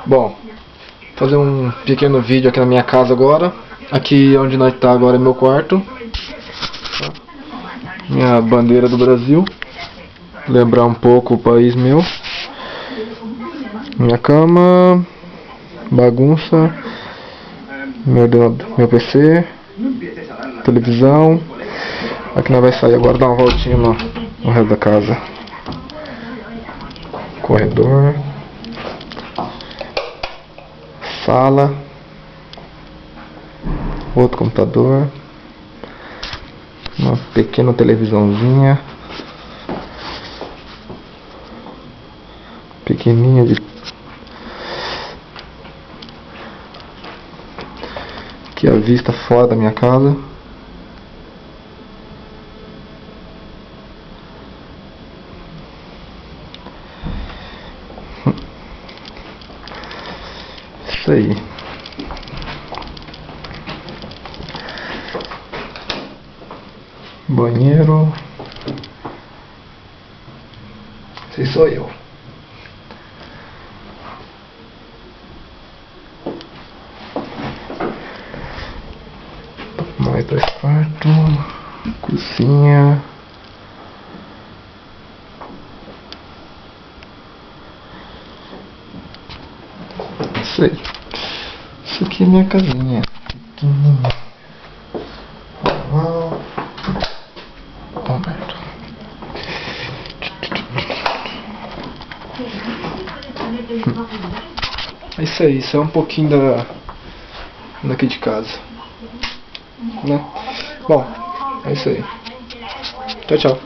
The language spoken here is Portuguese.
Bom, fazer um pequeno vídeo aqui na minha casa agora. Aqui onde nós tá agora é meu quarto. Minha bandeira do Brasil. Lembrar um pouco o país meu. Minha cama. Bagunça. Meu PC. Televisão. Aqui nós vai sair agora, dar uma voltinha no resto da casa. Corredor. Sala. Outro computador. Uma pequena televisãozinha. Pequenininha de... Aqui a vista fora da minha casa. Isso aí. Banheiro. Esse sou eu. Mais 2 quartos. Cozinha. Isso aí. Isso aqui é minha casinha. Pequenininha. É isso aí, isso é um pouquinho daqui de casa, né? Bom, é isso aí. Tchau, tchau.